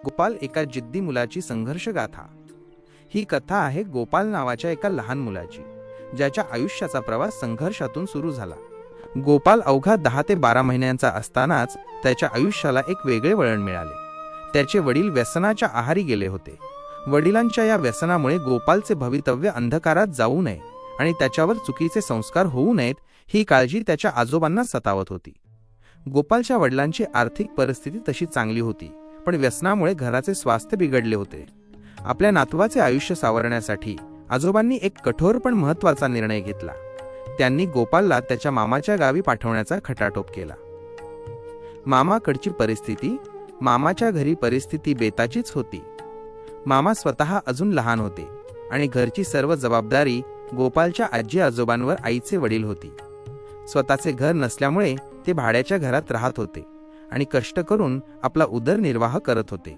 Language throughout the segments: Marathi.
गोपाल एका जिद्दी मुलाची संघर्ष गाथा। ही कथा आहे गोपाल नावाच्या एका लहान मुलाची, ज्याच्या आयुष्याचा प्रवास संघर्षातून सुरू झाला। गोपाल अवघा 10 ते 12 महिन्यांचा असतानाच त्याच्या आयुष्याला एक वेगळे वळण मिळाले। त्याचे वडील व्यसनाच्या आहारी गेले होते। वडिलांच्या या व्यसनामुळे गोपालचे भवितव्य अंधकारात जाऊ नये आणि त्याच्यावर चुकीचे संस्कार होऊ नयेत ही काळजी त्याच्या आजोबांना सतावत होती। गोपालच्या वडिलांची आर्थिक परिस्थिती तशी चांगली होती, पण व्यसनामुळे घराचे स्वास्थ्य बिघडले होते। आपल्या नातवाचे आयुष्य सावरण्यासाठी आजोबांनी एक कठोर पण महत्त्वाचा निर्णय घेतला। त्यांनी गोपालला त्याच्या मामाच्या गावी पाठवण्याचा खटाटोप केला। मामाच्या घरी परिस्थिती बेताचीच होती। मामा स्वतः अजून लहान होते आणि घरची सर्व जबाबदारी गोपालच्या आजी आजोबांवर आईचे वडील होती। स्वतःचे घर नसल्यामुळे ते भाड्याच्या घरात राहत होते आणि कष्ट करून आपला उदरनिर्वाह करत होते।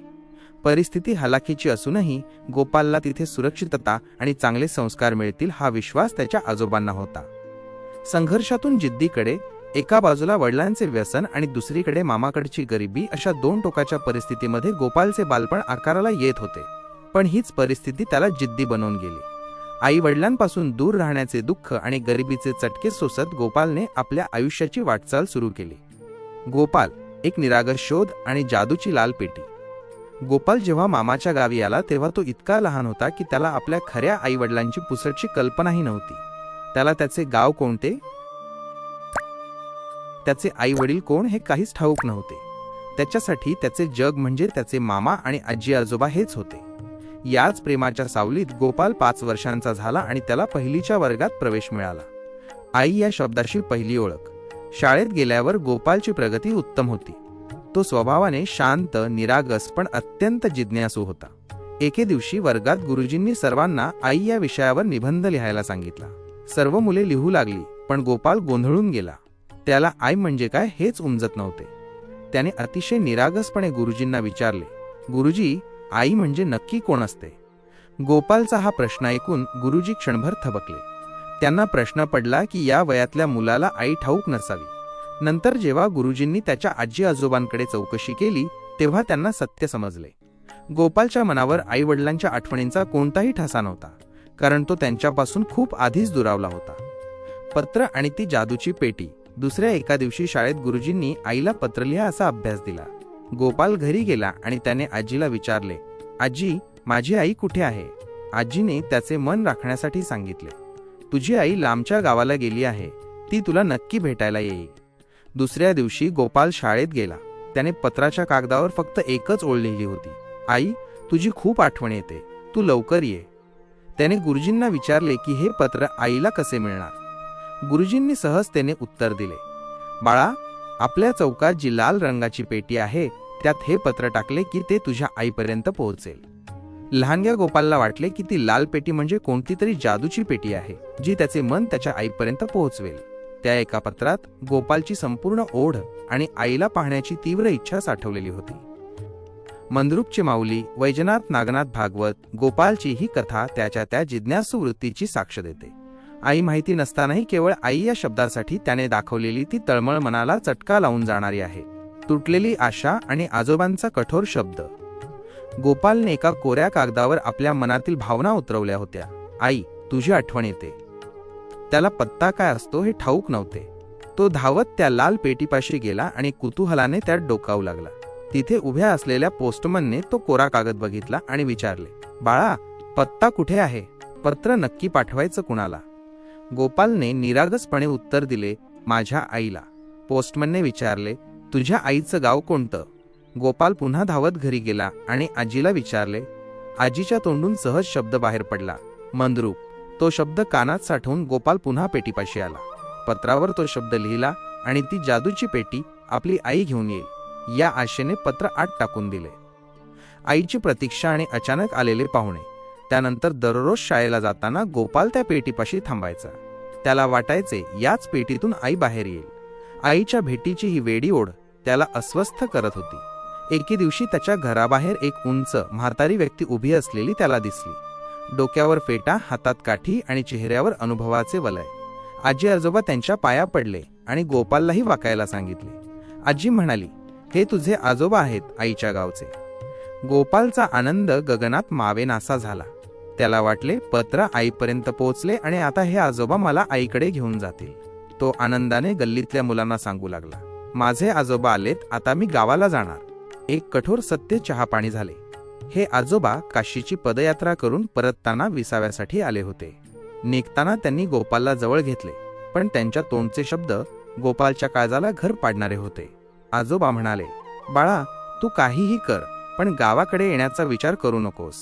परिस्थिती हलाखीची असूनही गोपालला तिथे सुरक्षितता आणि चांगले संस्कार मिळतील हा विश्वास त्याच्या आजोबांना होता। संघर्षातून जिद्दीकडे, एका बाजूला वडिलांचे व्यसन आणि दुसरीकडे मामाकडची गरिबी, अशा दोन टोकाच्या परिस्थितीमध्ये गोपालचे बालपण आकाराला येत होते। पण हीच परिस्थिती त्याला जिद्दी बनवून गेली। आई वडिलांपासून दूर राहण्याचे दुःख आणि गरिबीचे चटके सोसत गोपालने आपल्या आयुष्याची वाटचाल सुरू केली। गोपाल, एक निरागस शोध आणि जादूची लाल पेटी। गोपाल जेव्हा मामाच्या गावी आला तेव्हा तो इतका लहान होता की त्याला आपल्या खऱ्या आई वडिलांची पुसटची कल्पनाही नव्हती। त्याला त्याचे गाव कोणते, त्याचे आई वडील कोण हे काहीच ठाऊक नव्हते। त्याच्यासाठी त्याचे जग म्हणजे त्याचे मामा आणि आजी आजोबा हेच होते। याच प्रेमाच्या सावलीत गोपाल 5 वर्षांचा झाला आणि त्याला पहिलीच्या वर्गात प्रवेश मिळाला। आई या शब्दाची पहिली ओळख। शाळेत गेल्यावर गोपालची प्रगती उत्तम होती। तो स्वभावाने शांत, निरागस पण अत्यंत जिज्ञासू होता। एके दिवशी वर्गात गुरुजींनी सर्वांना आई या विषयावर निबंध लिहायला सांगितला। सर्व मुले लिहू लागली, पण गोपाल गोंधळून गेला। त्याला आई म्हणजे काय हेच उमजत नव्हते। त्याने अतिशय निरागसपणे गुरुजींना विचारले, गुरुजी, आई म्हणजे नक्की कोण असते? गोपालचा हा प्रश्न ऐकून गुरुजी क्षणभर थबकले। त्यांना प्रश्न पडला की या वयातल्या मुलाला आई ठाऊक नसावी। नंतर जेव्हा गुरुजींनी त्याच्या आजी आजोबांकडे चौकशी केली तेव्हा त्यांना सत्य समजले। गोपालच्या मनावर आई वडिलांच्या आठवणींचा कोणताही ठसा नव्हता, कारण तो त्यांच्यापासून खूप आधीच दुरावला होता। पत्र आणि ती जादूची पेटी। दुसऱ्या एका दिवशी शाळेत गुरुजींनी आईला पत्र लिहा असा अभ्यास दिला। गोपाल घरी गेला आणि त्याने आजीला विचारले, आजी, माझी आई कुठे आहे? आजीने त्याचे मन राखण्यासाठी सांगितले, तुझी आई लांबच्या गावाला गेली आहे, ती तुला नक्की भेटायला येईल। दुसऱ्या दिवशी गोपाल शाळेत गेला। त्याने पत्राच्या कागदावर फक्त एकच ओळ लिहिली होती, आई, तुझी खूप आठवण येते, तू लवकर ये। त्याने गुरुजींना विचारले की हे पत्र आईला कसे मिळणार? गुरुजींनी सहजतेने उत्तर दिले, बाळा, आपल्या चौकात जी लाल रंगाची पेटी आहे त्यात हे पत्र टाकले की ते तुझ्या आईपर्यंत पोहोचेल। लहानग्या गोपालला वाटले की ती लाल पेटी म्हणजे कोणती तरी जादूची पेटी आहे जी त्याचे मन त्याच्या आईपर्यंत पोहोचवेल। त्या एका पत्रात गोपालची संपूर्ण ओढ आणि आईला पाहण्याची तीव्र इच्छा साठवलेली होती। मंद्रुपचे माऊली वैजनाथ नागनाथ भागवत गोपालची ही कथा त्याच्या त्या जिज्ञासू वृत्तीची साक्ष देते। आई माहिती नसतानाही केवळ आई या शब्दासाठी त्याने दाखवलेली ती तळमळ मनाला चटका लावून जाणारी आहे। तुटलेली आशा आणि आजोबांचा कठोर शब्द। गोपालने एका कोऱ्या कागदावर आपल्या मनातील भावना उतरवल्या होत्या। आई, तुझी आठवण येते। त्याला पत्ता काय असतो हे ठाऊक नव्हते। तो धावत त्या लाल पेटीपाशी गेला आणि कुतूहलाने त्यात डोकावू लागला। तिथे उभ्या असलेल्या पोस्टमनने तो कोरा कागद बघितला आणि विचारले, बाळा, पत्ता कुठे आहे? पत्र नक्की पाठवायचं कुणाला? गोपालने निरागसपणे उत्तर दिले, माझ्या आईला। पोस्टमनने विचारले, तुझ्या आईचं गाव कोणतं? गोपाल पुन्हा धावत घरी गेला आणि आजीला विचारले। आजीच्या तोंडून सहज शब्द बाहेर पडला, मंद्रुप। तो शब्द कानात साठवून गोपाल पुन्हा पेटीपाशी आला। पत्रावर तो शब्द लिहिला आणि ती जादूची पेटी आपली आई घेऊन येईल या आशेने पत्र आत टाकून दिले। आईची प्रतीक्षा आणि अचानक आलेले पाहुणे। त्यानंतर दररोज शाळेला जाताना गोपाल त्या पेटीपाशी थांबायचा। त्याला वाटायचे याच पेटीतून आई बाहेर येईल। आईच्या भेटीची ही वेडी ओढ त्याला अस्वस्थ करत होती। एके दिवशी त्याच्या घराबाहेर एक उंच म्हातारी व्यक्ती उभी असलेली त्याला दिसली। डोक्यावर फेटा, हातात काठी आणि चेहऱ्यावर अनुभवाचे वलय। आजी आजोबा त्यांच्या पाया पडले आणि गोपाललाही वाकायला सांगितले। आजी म्हणाली, हे तुझे आजोबा आहेत आईच्या गावचे। गोपालचा आनंद गगनात मावेनासा झाला. त्याला वाटले पत्र आईपर्यंत पोहोचले आणि आता हे आजोबा मला आईकडे घेऊन जातील. तो आनंदाने गल्लीतल्या मुलांना सांगू लागला, माझे आजोबा आलेत, आता मी गावाला जाणार. एक कठोर सत्य चहापाणी झाले. हे आजोबा काशीची पदयात्रा करून परतताना विसाव्यासाठी आले होते. निघताना त्यांनी गोपालला जवळ घेतले, पण त्यांच्या तोंडचे शब्द गोपालच्या काळजाला घर पाडणारे होते. आजोबा म्हणाले, बाळा, तू काहीही कर, पण गावाकडे येण्याचा विचार करू नकोस.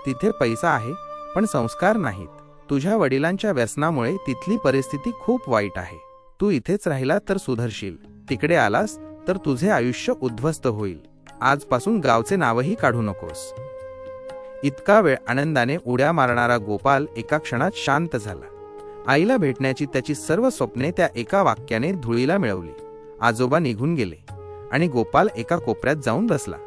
तिथे पैसा आहे पण संस्कार नाहीत. तुझ्या वडिलांच्या व्यसनामुळे तिथली परिस्थिती खूप वाईट आहे. तू इथेच राहिला तर सुधरशील, तिकडे आलास तर तुझे आयुष्य उद्ध्वस्त होईल. आजपासून गावचे नावही काढू नकोस. इतका वेळ आनंदाने उड्या मारणारा गोपाल एका क्षणात शांत झाला. आईला भेटण्याची त्याची सर्व स्वप्ने त्या एका वाक्याने धुळीला मिळवली. आजोबा निघून गेले आणि गोपाल एका कोपऱ्यात जाऊन बसला.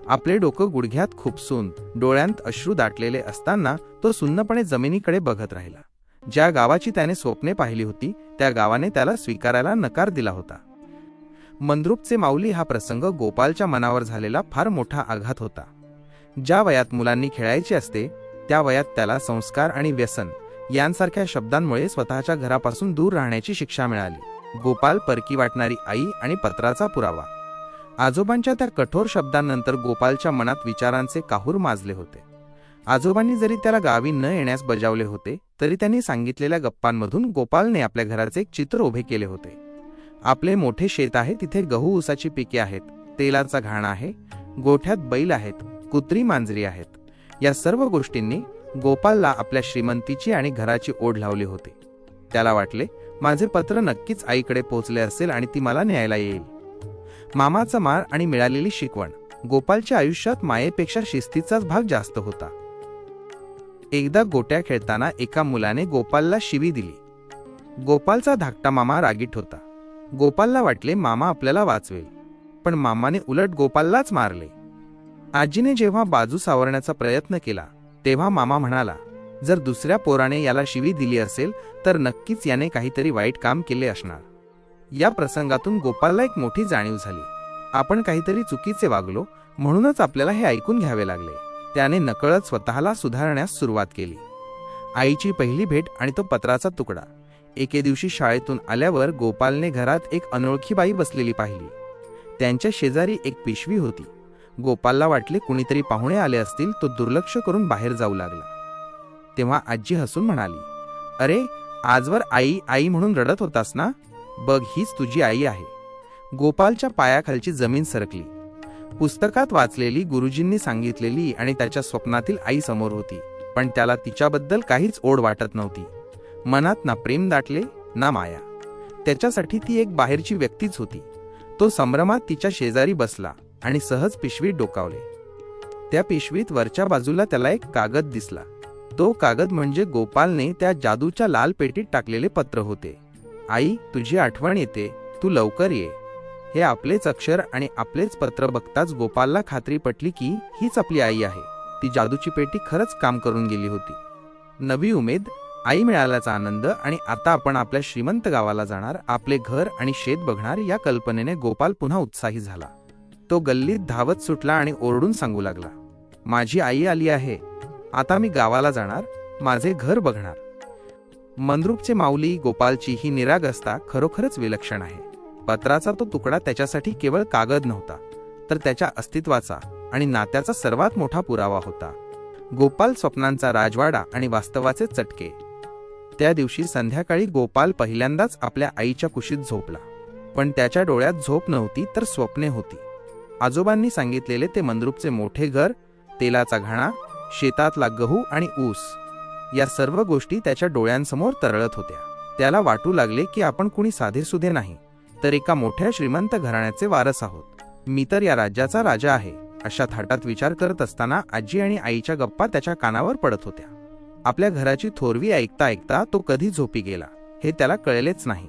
आपले डोकं गुडघ्यात खुपसून डोळ्यांत अश्रू दाटलेले असताना तो सुन्नपणे जमिनीकडे बघत राहिला. ज्या गावाची त्याने स्वप्ने पाहिली होती त्या गावाने त्याला स्वीकारायला नकार दिला होता. मंद्रुपचे माऊली हा प्रसंग गोपालच्या मनावर झालेला फार मोठा आघात होता. ज्या वयात मुलांनी खेळायचे असते त्या वयात त्याला संस्कार आणि व्यसन यांसारख्या शब्दांमुळे स्वतःच्या घरापासून दूर राहण्याची शिक्षा मिळाली. गोपाल, परकी वाटणारी आई आणि पत्राचा पुरावा. आजोबांच्या त्या कठोर शब्दांनंतर गोपालच्या मनात विचारांचे काहूर माजले होते. आजोबांनी जरी त्याला गावी न येण्यास बजावले होते तरी त्यांनी सांगितलेल्या गप्पांमधून गोपालने आपल्या घराचे एक चित्र उभे केले होते. आपले मोठे शेत आहे, तिथे गहू ऊसाची पिके आहेत, तेलाचा घाण आहे, गोठ्यात बैल आहेत, कुत्री मांजरी आहेत. या सर्व गोष्टींनी गोपालला आपल्या श्रीमंतीची आणि घराची ओढ लावली होती. त्याला वाटले, माझे पत्र नक्कीच आईकडे पोहोचले असेल आणि ती मला न्यायला येईल. मामाचा मार आणि मिळालेली शिकवण. गोपालच्या आयुष्यात मायेपेक्षा शिस्तीचाच भाग जास्त होता. एकदा गोट्या खेळताना एका मुलाने गोपालला शिवी दिली. गोपालचा धाकटा मामा रागीट होता. गोपालला वाटले मामा आपल्याला वाचवेल, पण मामाने उलट गोपाललाच मारले. आजीने जेव्हा बाजू सावरण्याचा प्रयत्न केला तेव्हा मामा म्हणाला, जर दुसऱ्या पोराने याला शिवी दिली असेल तर नक्कीच याने काहीतरी वाईट काम केले असणार. या प्रसंगातून गोपालला एक मोठी जाणीव झाली. आपण काहीतरी चुकीचे वागलो म्हणूनच आपल्याला हे ऐकून घ्यावे लागले. त्याने नकळत स्वतःला सुधारण्यास सुरुवात केली. आईची पहिली भेट आणि तो पत्राचा तुकडा. एके दिवशी शाळेतून आल्यावर गोपालने घरात एक अनोळखी बाई बसलेली पाहिली. त्यांच्या शेजारी एक पिशवी होती. गोपालला वाटले कुणीतरी पाहुणे आले असतील. तो दुर्लक्ष करून बाहेर जाऊ लागला. तेव्हा आजी हसून म्हणाली, अरे, आजवर आई आई म्हणून रडत होतास ना, बघ हीच तुझी आई आहे. गोपालच्या पायाखालची जमीन सरकली. पुस्तकात वाचलेली, गुरुजींनी सांगितलेली आणि त्याच्या स्वप्नातील आई समोर होती, पण त्याला तिच्याबद्दल काहीच ओढ वाटत नव्हती. मनात ना प्रेम दाटले ना माया. त्याच्यासाठी ती एक बाहेरची व्यक्तीच होती. तो संभ्रमात तिच्या शेजारी बसला आणि सहज पिशवी डोकावले. त्या पिशवीत वरच्या बाजूला त्याला एक कागद दिसला. तो कागद म्हणजे गोपालने त्या जादूच्या लाल पेटीत टाकलेले पत्र होते. आई, तुझी आठवण येते, तू लवकर ये. हे आपलेच अक्षर आणि आपलेच पत्र बघताच गोपालला खात्री पटली की हीच आपली आई आहे. ती जादूची पेटी खरंच काम करून गेली होती. नवी उमेद, आई मिळाल्याचा आनंद आणि आता आपण आपल्या श्रीमंत गावाला जाणार, आपले घर आणि शेत बघणार या कल्पनेने गोपाल पुन्हा उत्साही झाला. तो गल्लीत धावत सुटला आणि ओरडून सांगू लागला, माझी आई आली आहे. आता मी गावाला जाणार, माझे घर बघणार. मंद्रुपचे माऊली गोपालची ही निरागसता खरोखरच विलक्षण आहे. पत्राचा तो तुकडा त्याच्यासाठी केवळ कागद नव्हता, तर त्याच्या अस्तित्वाचा आणि नात्याचा सर्वात मोठा पुरावा होता. गोपाल स्वप्नांचा राजवाडा आणि वास्तवाचे चटके. त्या दिवशी संध्याकाळी गोपाल पहिल्यांदाच आपल्या आईच्या कुशीत झोपला. पण त्याच्या डोळ्यात झोप नव्हती तर स्वप्ने होती. आजोबांनी सांगितलेले ते मंद्रुपचे मोठे घर, तेलाचा घाणा, शेतातला गहू आणि ऊस या सर्व गोष्टी त्याच्या डोळ्यांसमोर तरळत होत्या. त्याला वाटू लागले की आपण कुणी साधेसुधे नाही, तर एका मोठ्या श्रीमंत घराण्याचे वारस आहोत. मी तर या राज्याचा राजा आहे. अशा थाटात विचार करत असताना आजी आणि आईच्या गप्पा त्याच्या कानावर पडत होत्या. आपल्या घराची थोरवी ऐकता ऐकता तो कधी झोपी गेला हे त्याला कळलेच नाही.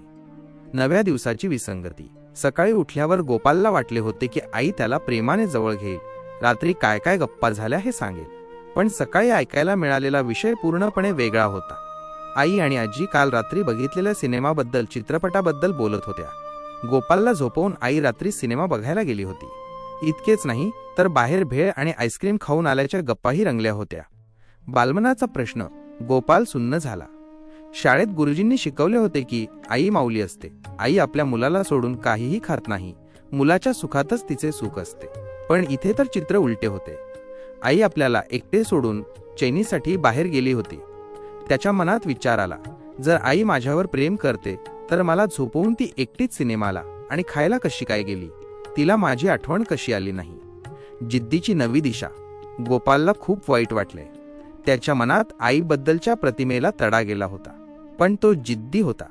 नव्या दिवसाची विसंगती. सकाळी उठल्यावर गोपालला वाटले होते की आई त्याला प्रेमाने जवळ घेईल, रात्री काय काय गप्पा झाल्या हे सांगेल. पण सकाळी ऐकायला मिळालेला विषय पूर्णपणे वेगळा होता. आई आणि आजी काल रात्री बघितलेल्या सिनेमाबद्दल, चित्रपटाबद्दल बोलत होत्या. गोपालला झोपवून आई रात्री सिनेमा बघायला गेली होती. इतकेच नाही तर बाहेर भेळ आणि आईस्क्रीम खाऊन आल्याच्या गप्पाही रंगल्या होत्या. बालमनाचा प्रश्न गोपाल सुन्न झाला. शाळेत गुरुजींनी शिकवले होते की आई माऊली असते. आई आपल्या मुलाला सोडून काहीही खात नाही. मुलाच्या सुखातच तिचे सुख असते. पण इथे तर चित्र उलटे होते. आई आपल्याला एकटे सोडून चैनीसाठी बाहेर गेली होती. त्याच्या मनात विचार आला, जर आई माझ्यावर प्रेम करते तर मला झोपवून ती एकटीच सिनेमाला आणि खायला कशी काय गेली? तिला माझी आठवण कशी आली नाही? जिद्दीची नवी दिशा. गोपालला खूप वाईट वाटले. त्याच्या मनात आईबद्दलच्या प्रतिमेला तडा गेला होता. पण तो जिद्दी होता.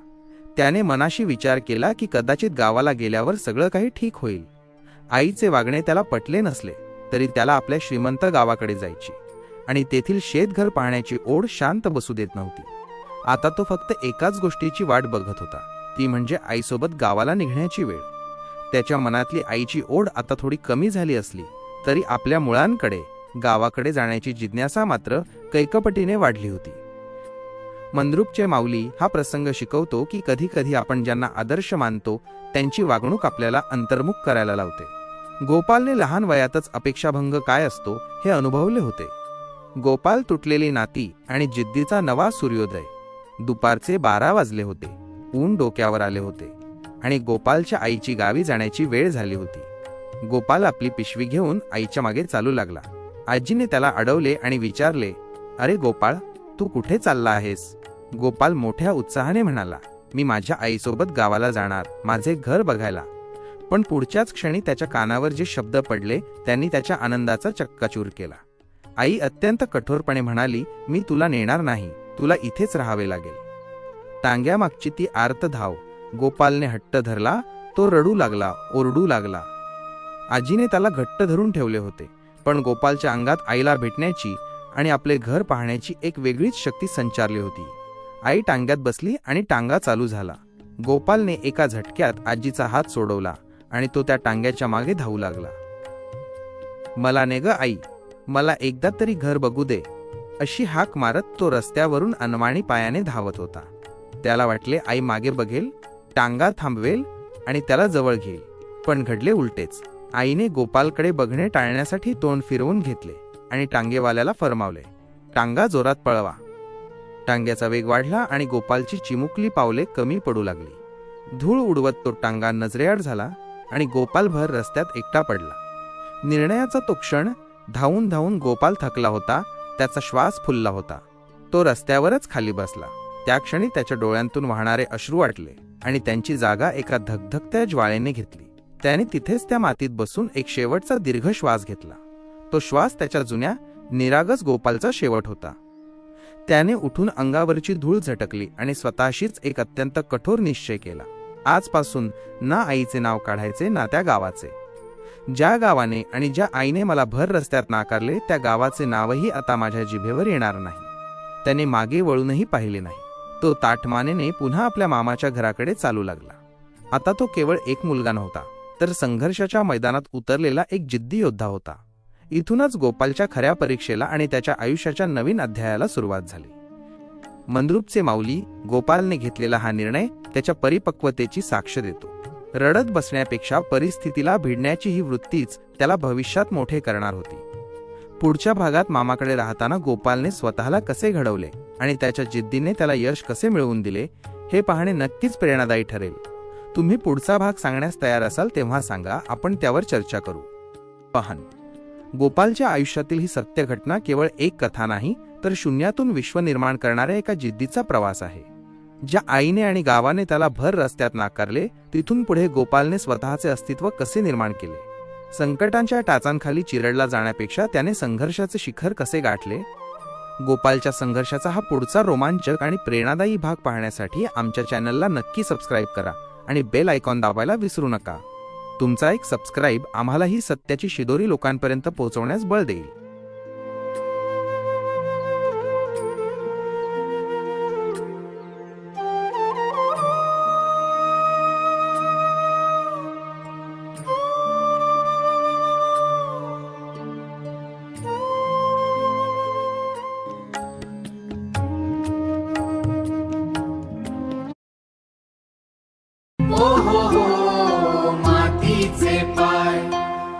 त्याने मनाशी विचार केला की कदाचित गावाला गेल्यावर सगळं काही ठीक होईल. आईचे वागणे त्याला पटले नसले तरी त्याला आपल्या श्रीमंत गावाकडे जायची आणि तेथील शेतघर पाहण्याची ओढ शांत बसू देत नव्हती. आता तो फक्त एकाच गोष्टीची वाट बघत होता, ती म्हणजे आईसोबत गावाला निघण्याची वेळ. त्याच्या मनातली आईची ओढ आता थोडी कमी झाली असली तरी आपल्या मुळांकडे गावाकडे जाण्याची जिज्ञासा मात्र कैकपटीने वाढली होती. मंद्रुपचे माऊली हा प्रसंग शिकवतो की कधी कधी आपण ज्यांना आदर्श मानतो त्यांची वागणूक आपल्याला अंतर्मुख करायला लावते. गोपालने लहान वयातच अपेक्षाभंग काय असतो हे अनुभवले होते. गोपाल तुटलेली नाती आणि जिद्दीचा नवा सूर्योदय. दुपारचे 12 वाजले होते. ऊन डोक्यावर आले होते आणि गोपालच्या आईची गावी जाण्याची वेळ झाली होती. गोपाल आपली पिशवी घेऊन आईच्या मागे चालू लागला. आजीने त्याला अडवले आणि विचारले, अरे गोपाळ, तू कुठे चालला आहेस? गोपाल मोठ्या उत्साहाने म्हणाला, मी माझ्या आईसोबत गावाला जाणार, माझे घर बघायला. पण पुढच्याच क्षणी त्याच्या कानावर जे शब्द पडले त्यांनी त्याच्या आनंदाचा चक्काचूर केला. आई अत्यंत कठोरपणे म्हणाली, मी तुला नेणार नाही, तुला इथेच राहावे लागेल. टांग्यामागची ती आर्त धाव. गोपालने हट्ट धरला. तो रडू लागला, ओरडू लागला. आजीने त्याला घट्ट धरून ठेवले होते. पण गोपालच्या अंगात आईला भेटण्याची आणि आपले घर पाहण्याची एक वेगळीच शक्ती संचारली होती. आई टांग्यात बसली आणि टांगा चालू झाला. गोपालने एका झटक्यात आजीचा हात सोडवला आणि तो त्या टांग्याच्या मागे धावू लागला. मला ने ग आई, मला एकदा तरी घर बघू दे, अशी हाक मारत तो रस्त्यावरून अनवाणी पायाने धावत होता. त्याला वाटले आई मागे बघेल, टांगा थांबवेल आणि त्याला जवळ घेईल. पण घडले उलटेच. आईने गोपालकडे बघणे टाळण्यासाठी तोंड फिरवून घेतले आणि टांगेवाल्याला फरमावले, टांगा जोरात पळवा. टांग्याचा वेग वाढला आणि गोपालची चिमुकली पावले कमी पडू लागली. धूळ उडवत तो टांगा नजरेआड झाला आणि गोपाल भर रस्त्यात एकटा पडला. निर्णयाचा तो क्षण. धावून धावून गोपाल थकला होता. त्याचा श्वास फुलला होता. तो रस्त्यावरच खाली बसला. त्या क्षणी त्याच्या डोळ्यांतून वाहणारे अश्रू वाटले आणि त्यांची जागा एका धगधगत्या ज्वाळेने घेतली. त्याने तिथेच त्या मातीत बसून एक शेवटचा दीर्घ श्वास घेतला. तो श्वास त्याच्या जुन्या निरागस गोपालचा शेवट होता. त्याने उठून अंगावरची धूळ झटकली आणि स्वतःशीच एक अत्यंत कठोर निश्चय केला. आजपासून ना आईचे नाव काढायचे ना त्या गावाचे. ज्या गावाने आणि ज्या आईने मला भर रस्त्यात नाकारले त्या गावाचे नावही आता माझ्या जिभेवर येणार नाही. त्याने मागे वळूनही पाहिले नाही. तो ताठमानेने पुन्हा आपल्या मामाच्या घराकडे चालू लागला. आता तो केवळ एक मुलगा नव्हता, तर संघर्षाच्या मैदानात उतरलेला एक जिद्दी योद्धा होता. इथूनच गोपालच्या खऱ्या परीक्षेला आणि त्याच्या आयुष्याच्या नवीन अध्यायाला सुरुवात झाली. मंद्रुपचे माऊली. गोपालने घेतलेला हा निर्णय त्याच्या परिपक्वतेची साक्ष देतो. रडत बसण्यापेक्षा परिस्थितीला भिडण्याची ही वृत्तीच त्याला भविष्यात मोठे करणार होती. पुढच्या भागात मामाकडे राहताना गोपालने स्वतःला कसे घडवले आणि त्याच्या जिद्दीने त्याला यश कसे मिळवून दिले हे पाहणे नक्कीच प्रेरणादायी ठरेल. तुम्ही पुढचा भाग सांगण्यास तयार असाल तेव्हा सांगा, आपण त्यावर चर्चा करू. पाहन. गोपालच्या आयुष्यातील ही सत्य घटना केवळ एक कथा नाही, तर शून्यातून विश्व निर्माण करणाऱ्या एका जिद्दीचा प्रवास आहे. ज्या आईने आणि गावाने त्याला भर रस्त्यात नाकारले, तिथून पुढे गोपालने स्वतःचे अस्तित्व कसे निर्माण केले. संकटांच्या टाचांखाली चिरडला जाण्यापेक्षा त्याने संघर्षाचे शिखर कसे गाठले. गोपालच्या संघर्षाचा हा पुढचा रोमांचक आणि प्रेरणादायी भाग पाहण्यासाठी आमच्या चॅनलला नक्की सबस्क्राईब करा आणि बेल आयकॉन दाबायला विसरू नका. तुमचा एक सबस्क्राईब आम्हाला ही सत्याची शिदोरी लोकांपर्यंत पोहोचवण्यास बळ देईल. मातीचे पाय.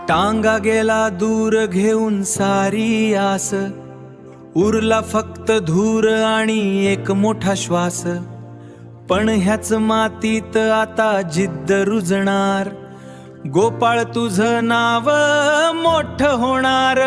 टांग मांगा गेला दूर घेऊन सारी आस, उरला फक्त धूर आणि एक मोठा श्वास. पण ह्याच मातीत आता जिद्द रुजणार, गोपाळ तुझं नाव मोठं होणार.